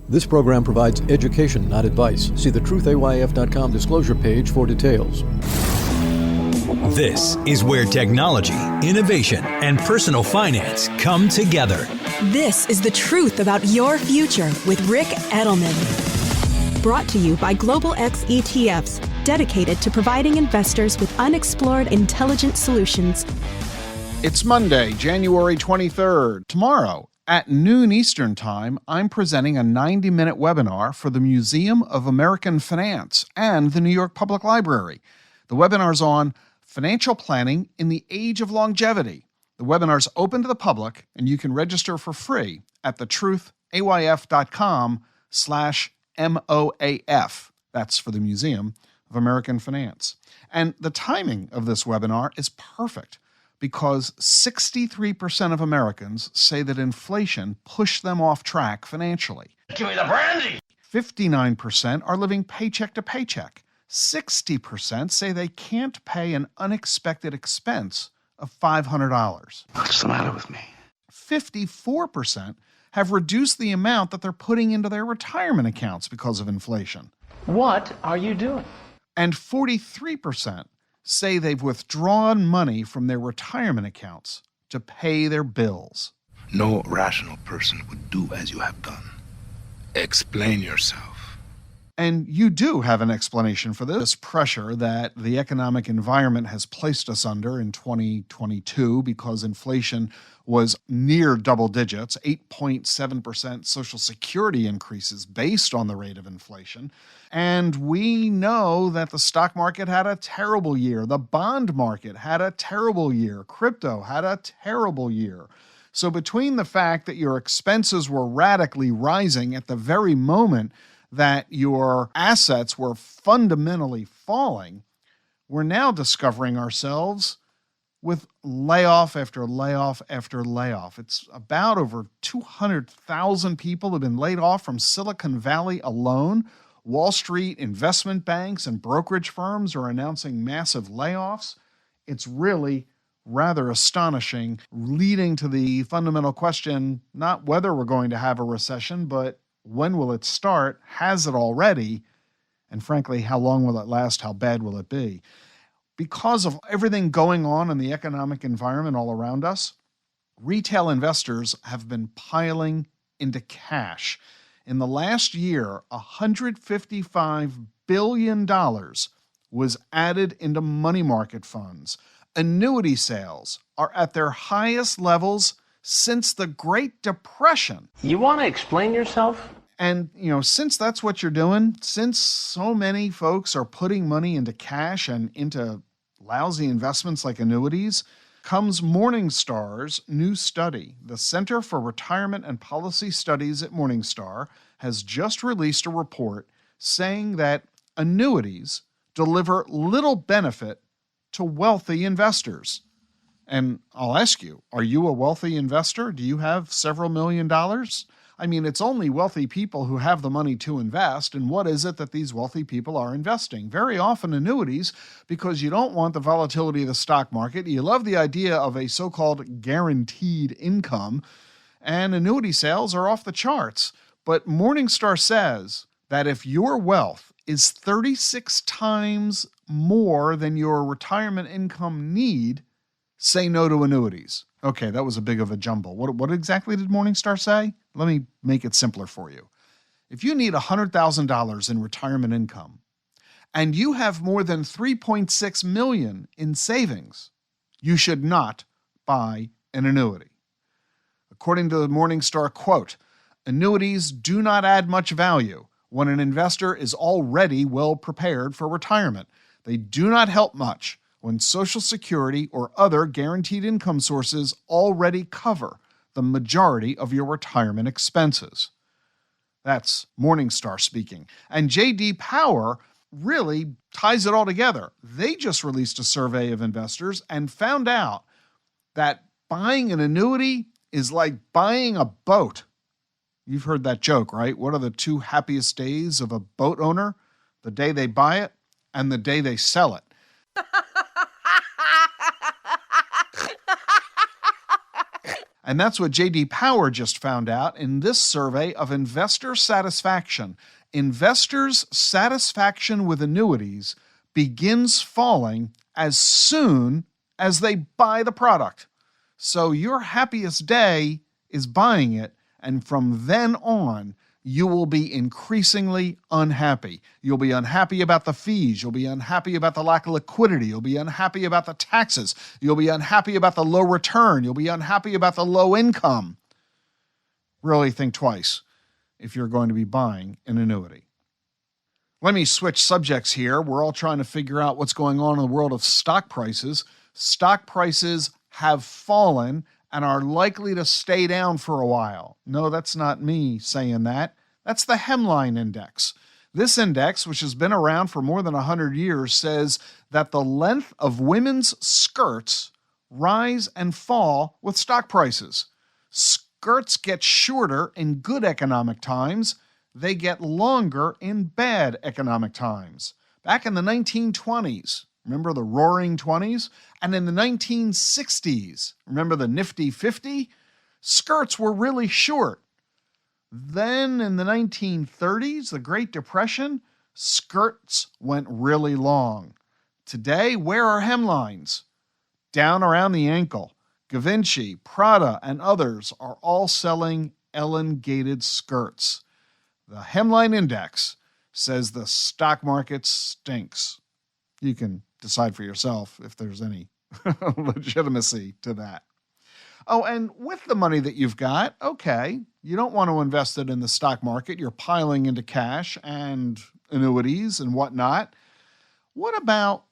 This program provides education, not advice. See the truthayf.com disclosure page for details. This is where technology, innovation, and personal finance come together. This is the truth about your future with Rick Edelman. Brought to you by Global X ETFs, dedicated to providing investors with unexplored intelligent solutions. It's Monday, January 23rd. Tomorrow, at noon Eastern Time, I'm presenting a 90-minute webinar for the Museum of American Finance and the New York Public Library. The webinar's on Financial Planning in the Age of Longevity. The webinar's open to the public, and you can register for free at thetruthayf.com/MOAF. That's for the Museum of American Finance. And the timing of this webinar is perfect because 63% of Americans say that inflation pushed them off track financially. Give me the brandy! 59% are living paycheck to paycheck. 60% say they can't pay an unexpected expense of $500. What's the matter with me? 54% have reduced the amount that they're putting into their retirement accounts because of inflation. What are you doing? And 43% say they've withdrawn money from their retirement accounts to pay their bills. No rational person would do as you have done. Explain yourself. And you do have an explanation for this pressure that the economic environment has placed us under in 2022 because inflation was near double digits, 8.7% Social Security increases based on the rate of inflation. And we know that the stock market had a terrible year. The bond market had a terrible year. Crypto had a terrible year. So between the fact that your expenses were radically rising at the very moment that your assets were fundamentally falling, we're now discovering ourselves with layoff after layoff after layoff. It's about over 200,000 people have been laid off from Silicon Valley alone. Wall Street investment banks and brokerage firms are announcing massive layoffs. It's really rather astonishing, leading to the fundamental question, not whether we're going to have a recession, but when will it start? Has it already? And frankly, how long will it last? How bad will it be? Because of everything going on in the economic environment all around us, retail investors have been piling into cash. In the last year, $155 billion was added into money market funds. Annuity sales are at their highest levels since the Great Depression. You want to explain yourself? And, since that's what you're doing, since so many folks are putting money into cash and into lousy investments like annuities, comes Morningstar's new study. The Center for Retirement and Policy Studies at Morningstar has just released a report saying that annuities deliver little benefit to wealthy investors. And I'll ask you, are you a wealthy investor? Do you have several $1 million? I mean, it's only wealthy people who have the money to invest. And what is it that these wealthy people are investing? Very often annuities, because you don't want the volatility of the stock market. You love the idea of a so-called guaranteed income. And annuity sales are off the charts. But Morningstar says that if your wealth is 36 times more than your retirement income need, say no to annuities. Okay, that was a big of a jumble. What exactly did Morningstar say? Let me make it simpler for you. If you need $100,000 in retirement income and you have more than $3.6 million in savings, you should not buy an annuity. According to the Morningstar quote, annuities do not add much value when an investor is already well prepared for retirement. They do not help much when Social Security or other guaranteed income sources already cover the majority of your retirement expenses. That's Morningstar speaking. And J.D. Power really ties it all together. They just released a survey of investors and found out that buying an annuity is like buying a boat. You've heard that joke, right? What are the two happiest days of a boat owner? The day they buy it and the day they sell it. And that's what J.D. Power just found out in this survey of investor satisfaction. Investors' satisfaction with annuities begins falling as soon as they buy the product. So your happiest day is buying it, and from then on, you will be increasingly unhappy. You'll be unhappy about the fees. You'll be unhappy about the lack of liquidity. You'll be unhappy about the taxes. You'll be unhappy about the low return. You'll be unhappy about the low income. Really think twice if you're going to be buying an annuity. Let me switch subjects here. We're all trying to figure out what's going on in the world of stock prices. Stock prices have fallen and are likely to stay down for a while. No, that's not me saying that. That's the Hemline index. This index, which has been around for more than 100 years, says that the length of women's skirts rise and fall with stock prices. Skirts get shorter in good economic times. They get longer in bad economic times. Back in the 1920s, remember the Roaring 20s? And in the 1960s, remember the Nifty 50? Skirts were really short. Then in the 1930s, the Great Depression, skirts went really long. Today, where are hemlines? Down around the ankle. Givenchy, Prada, and others are all selling elongated skirts. The Hemline Index says the stock market stinks. You can decide for yourself if there's any legitimacy to that. Oh, and with the money that you've got, okay, you don't want to invest it in the stock market. You're piling into cash and annuities and whatnot. What about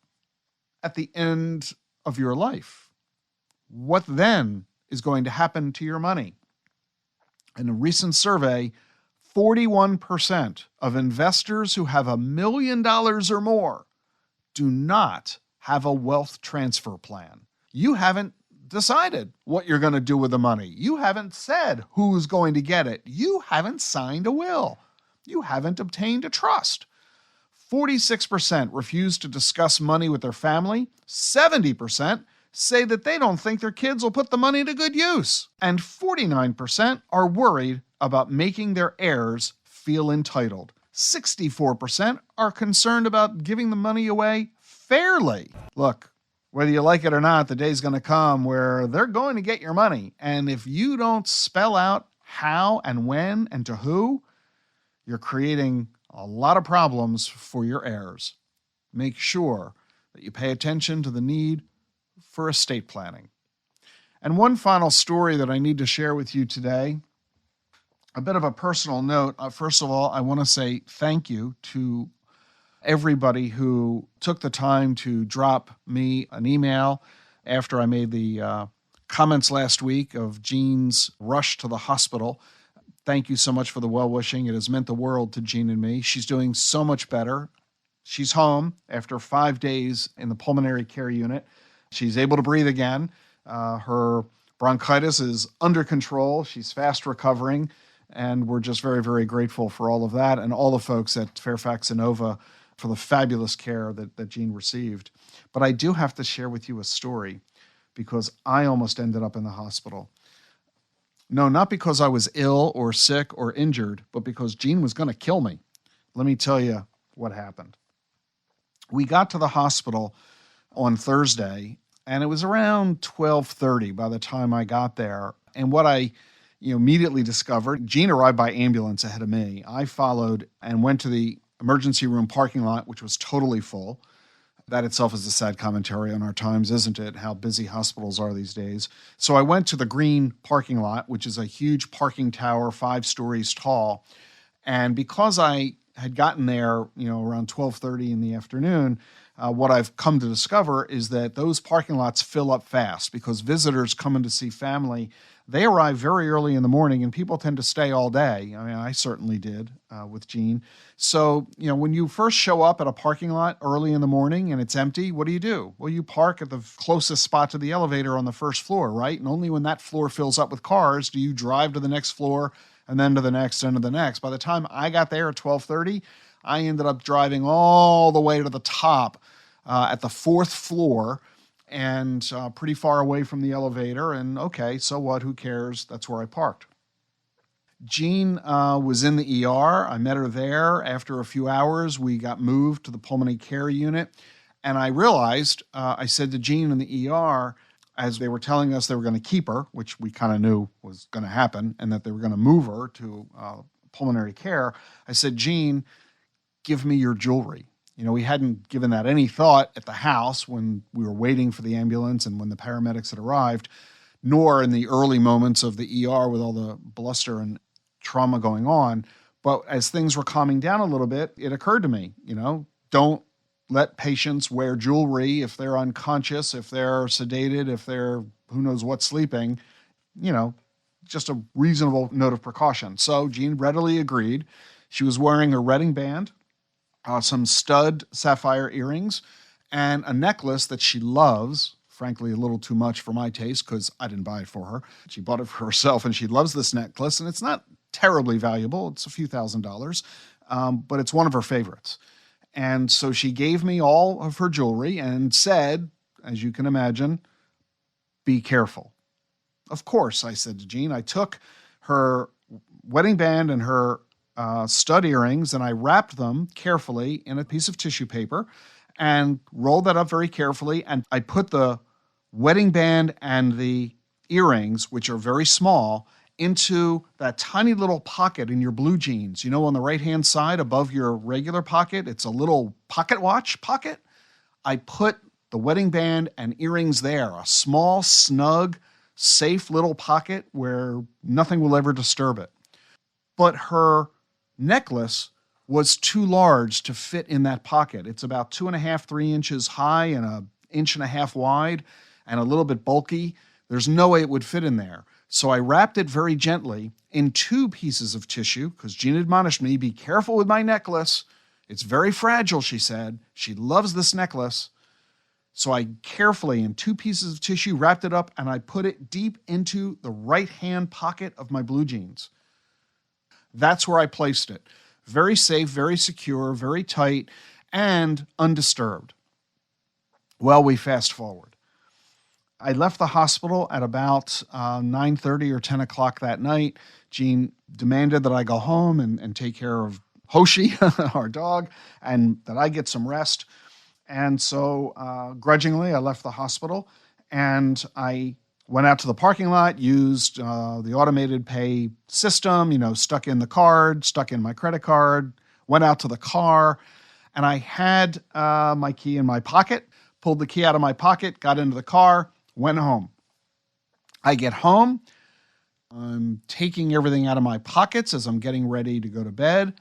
at the end of your life? What then is going to happen to your money? In a recent survey, 41% of investors who have $1 million or more do not have a wealth transfer plan. You haven't decided what you're going to do with the money. You haven't said who's going to get it. You haven't signed a will. You haven't obtained a trust. 46% refuse to discuss money with their family. 70% say that they don't think their kids will put the money to good use. And 49% are worried about making their heirs feel entitled. 64% are concerned about giving the money away fairly. Look, whether you like it or not, the day's going to come where they're going to get your money. And if you don't spell out how and when and to who, you're creating a lot of problems for your heirs. Make sure that you pay attention to the need for estate planning. And one final story that I need to share with you today, a bit of a personal note. First of all, I want to say thank you to everybody who took the time to drop me an email after I made the comments last week of Jean's rush to the hospital. Thank you so much for the well-wishing. It has meant the world to Jean and me. She's doing so much better. She's home after 5 days in the pulmonary care unit. She's able to breathe again. Her bronchitis is under control. She's fast recovering. And we're just very, very grateful for all of that and all the folks at Fairfax Inova for the fabulous care that Jean received. But I do have to share with you a story because I almost ended up in the hospital. No, not because I was ill or sick or injured, but because Jean was going to kill me. Let me tell you what happened. We got to the hospital on Thursday, and it was around 12:30 by the time I got there. And what I immediately discovered, Jean arrived by ambulance ahead of me. I followed and went to the emergency room parking lot, which was totally full. That itself is a sad commentary on our times, isn't it? How busy hospitals are these days. So I went to the green parking lot, which is a huge parking tower, 5 stories tall. And because I had gotten there, around 12:30 in the afternoon, what I've come to discover is that those parking lots fill up fast because visitors coming to see family, they arrive very early in the morning and people tend to stay all day. I mean, I certainly did with Jean. So, when you first show up at a parking lot early in the morning and it's empty, what do? Well, you park at the closest spot to the elevator on the first floor, right? And only when that floor fills up with cars do you drive to the next floor and then to the next and to the next. By the time I got there at 12:30, I ended up driving all the way to the top at the 4th floor. and pretty far away from the elevator. And okay, so what? Who cares? That's where I parked. Jean was in the ER. I met her there. After a few hours, we got moved to the pulmonary care unit. And I realized, I said to Jean in the ER, as they were telling us they were going to keep her, which we kind of knew was going to happen, and that they were going to move her to pulmonary care, I said, Jean, give me your jewelry. You know, we hadn't given that any thought at the house when we were waiting for the ambulance and when the paramedics had arrived, nor in the early moments of the ER with all the bluster and trauma going on. But as things were calming down a little bit, it occurred to me, don't let patients wear jewelry if they're unconscious, if they're sedated, if they're who knows what sleeping, just a reasonable note of precaution. So Jean readily agreed. She was wearing a wedding band, some stud sapphire earrings, and a necklace that she loves, frankly, a little too much for my taste because I didn't buy it for her. She bought it for herself, and she loves this necklace, and it's not terribly valuable. It's a few $1,000s, but it's one of her favorites. And so she gave me all of her jewelry and said, as you can imagine, be careful. Of course, I said to Jean. I took her wedding band and her stud earrings and I wrapped them carefully in a piece of tissue paper and rolled that up very carefully. And I put the wedding band and the earrings, which are very small, into that tiny little pocket in your blue jeans. On the right-hand side above your regular pocket, it's a little pocket watch pocket. I put the wedding band and earrings there, a small, snug, safe little pocket where nothing will ever disturb it. But her necklace was too large to fit in that pocket. It's about 2.5, 3 inches high and 1.5 inches wide and a little bit bulky. There's no way it would fit in there. So I wrapped it very gently in 2 pieces of tissue because Jean admonished me, be careful with my necklace. It's very fragile, she said. She loves this necklace. So I carefully, in 2 pieces of tissue, wrapped it up and I put it deep into the right-hand pocket of my blue jeans. That's where I placed it. Very safe, very secure, very tight, and undisturbed. Well, we fast forward. I left the hospital at about 9:30 or 10 o'clock that night. Jean demanded that I go home and take care of Hoshi, our dog, and that I get some rest. And so grudgingly, I left the hospital and I went out to the parking lot, used the automated pay system, stuck in my credit card, went out to the car, and I had my key in my pocket, pulled the key out of my pocket, got into the car, went home. I get home. I'm taking everything out of my pockets as I'm getting ready to go to bed.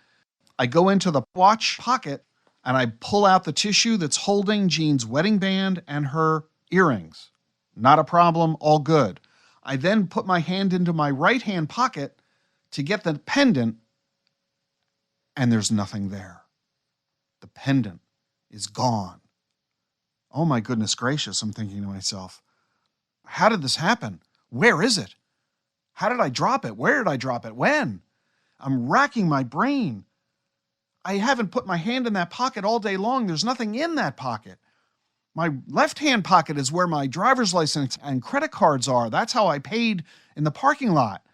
I go into the watch pocket and I pull out the tissue that's holding Jean's wedding band and her earrings. Not a problem, all good. I then put my hand into my right-hand pocket to get the pendant, and there's nothing there. The pendant is gone. Oh my goodness gracious, I'm thinking to myself. How did this happen? Where is it? How did I drop it? Where did I drop it? When? I'm racking my brain. I haven't put my hand in that pocket all day long. There's nothing in that pocket. My left-hand pocket is where my driver's license and credit cards are. That's how I paid in the parking lot.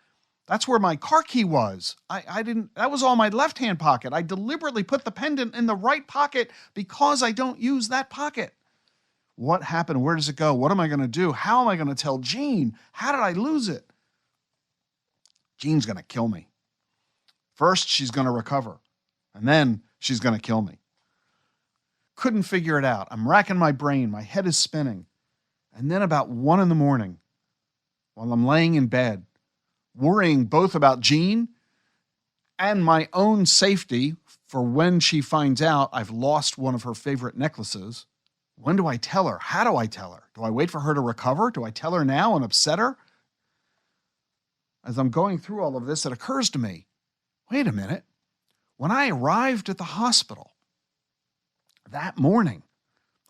That's where my car key was. That was all my left-hand pocket. I deliberately put the pendant in the right pocket because I don't use that pocket. What happened? Where does it go? What am I going to do? How am I going to tell Jean? How did I lose it? Jean's going to kill me. First, she's going to recover, and then she's going to kill me. Couldn't figure it out. I'm racking my brain. My head is spinning. And then about 1 a.m, while I'm laying in bed, worrying both about Jean and my own safety for when she finds out I've lost one of her favorite necklaces, when do I tell her? How do I tell her? Do I wait for her to recover? Do I tell her now and upset her? As I'm going through all of this, it occurs to me, wait a minute. When I arrived at the hospital that morning,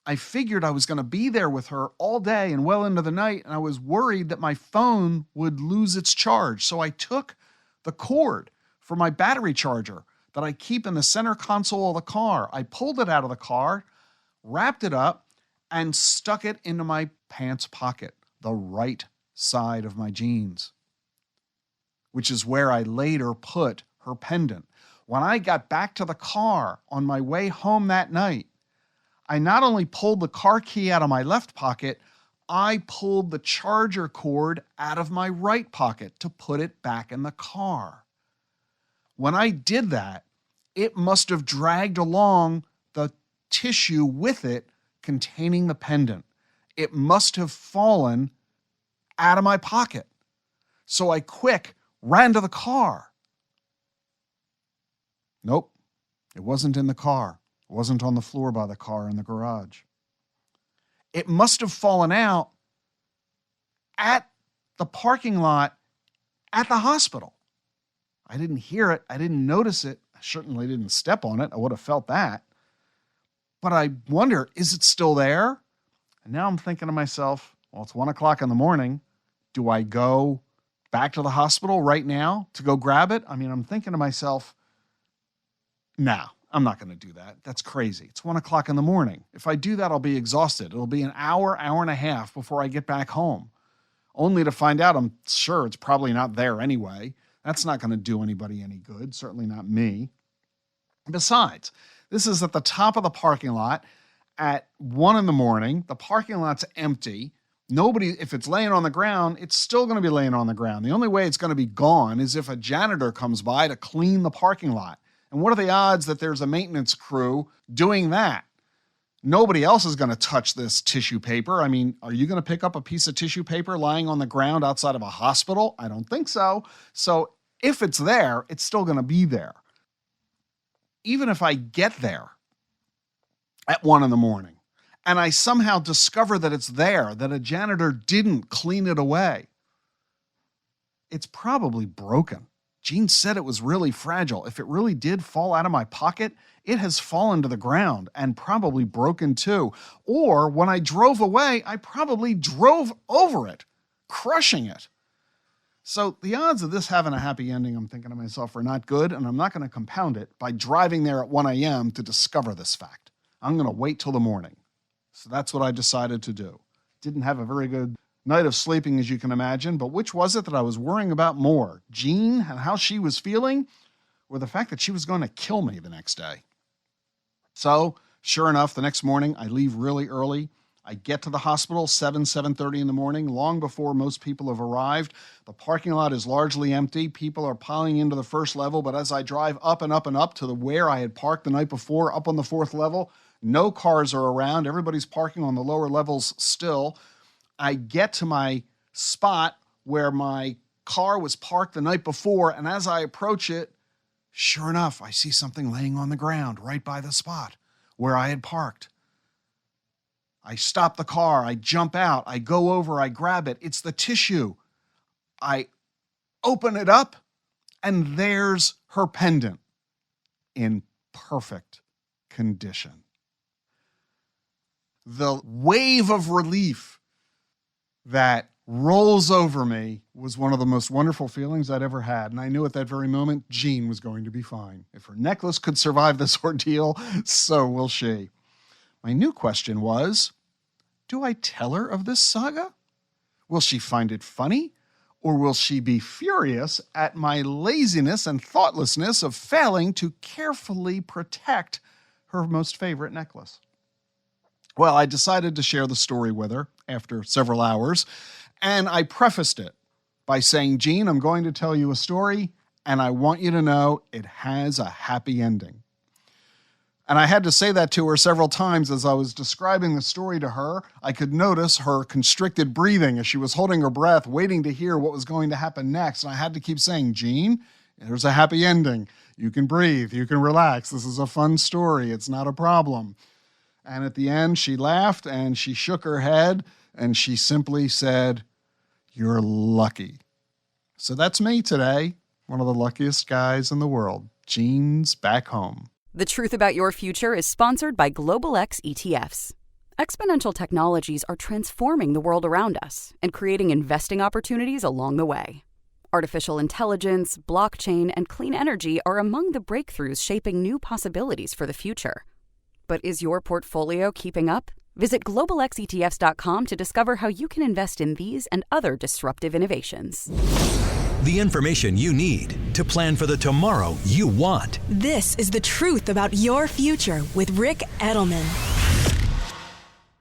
I figured I was going to be there with her all day and well into the night, and I was worried that my phone would lose its charge. So I took the cord for my battery charger that I keep in the center console of the car. I pulled it out of the car, wrapped it up, and stuck it into my pants pocket, the right side of my jeans, which is where I later put her pendant. When I got back to the car on my way home that night, I not only pulled the car key out of my left pocket, I pulled the charger cord out of my right pocket to put it back in the car. When I did that, it must have dragged along the tissue with it containing the pendant. It must have fallen out of my pocket. So I quick ran to the car. Nope, it wasn't in the car. It wasn't on the floor by the car in the garage. It must have fallen out at the parking lot at the hospital. I didn't hear it. I didn't notice it. I certainly didn't step on it. I would have felt that. But I wonder, is it still there? And now I'm thinking to myself, well, it's 1 o'clock in the morning. Do I go back to the hospital right now to go grab it? I mean, I'm thinking to myself, no, I'm not going to do that. That's crazy. It's 1 o'clock in the morning. If I do that, I'll be exhausted. It'll be an hour and a half before I get back home, only to find out I'm sure it's probably not there anyway. That's not going to do anybody any good, certainly not me. Besides, this is at the top of the parking lot at 1 in the morning. The parking lot's empty. Nobody, if it's laying on the ground, it's still going to be laying on the ground. The only way it's going to be gone is if a janitor comes by to clean the parking lot. And what are the odds that there's a maintenance crew doing that? Nobody else is going to touch this tissue paper. I mean, are you going to pick up a piece of tissue paper lying on the ground outside of a hospital? I don't think so. So if it's there, it's still going to be there. Even if I get there at 1 in the morning and I somehow discover that it's there, that a janitor didn't clean it away, it's probably broken. Jean said it was really fragile. If it really did fall out of my pocket, it has fallen to the ground and probably broken too. Or when I drove away, I probably drove over it, crushing it. So the odds of this having a happy ending, I'm thinking to myself, are not good, and I'm not going to compound it by driving there at 1 a.m. to discover this fact. I'm going to wait till the morning. So that's what I decided to do. Didn't have a very good night of sleeping, as you can imagine, but which was it that I was worrying about more? Jean and how she was feeling, or the fact that she was going to kill me the next day? So, sure enough, the next morning, I leave really early. I get to the hospital 7:30 in the morning, long before most people have arrived. The parking lot is largely empty. People are piling into the first level, but as I drive up and up and up to where I had parked the night before, up on the 4th level, no cars are around. Everybody's parking on the lower levels still. I get to my spot where my car was parked the night before, and as I approach it, sure enough, I see something laying on the ground right by the spot where I had parked. I stop the car, I jump out, I go over, I grab it. It's the tissue. I open it up, and there's her pendant in perfect condition. The wave of relief that rolls over me was one of the most wonderful feelings I'd ever had. And I knew at that very moment, Jean was going to be fine. If her necklace could survive this ordeal, so will she. My new question was, do I tell her of this saga? Will she find it funny? Or will she be furious at my laziness and thoughtlessness of failing to carefully protect her most favorite necklace? Well, I decided to share the story with her after several hours, and I prefaced it by saying, Jean, I'm going to tell you a story, and I want you to know it has a happy ending. And I had to say that to her several times as I was describing the story to her. I could notice her constricted breathing as she was holding her breath, waiting to hear what was going to happen next. And I had to keep saying, Jean, there's a happy ending. You can breathe. You can relax. This is a fun story. It's not a problem. And at the end, she laughed and she shook her head and she simply said, you're lucky. So that's me today, one of the luckiest guys in the world. Jean's back home. The Truth About Your Future is sponsored by Global X ETFs. Exponential technologies are transforming the world around us and creating investing opportunities along the way. Artificial intelligence, blockchain, and clean energy are among the breakthroughs shaping new possibilities for the future. But is your portfolio keeping up? Visit globalxetfs.com to discover how you can invest in these and other disruptive innovations. The information you need to plan for the tomorrow you want. This is The Truth About Your Future with Rick Edelman.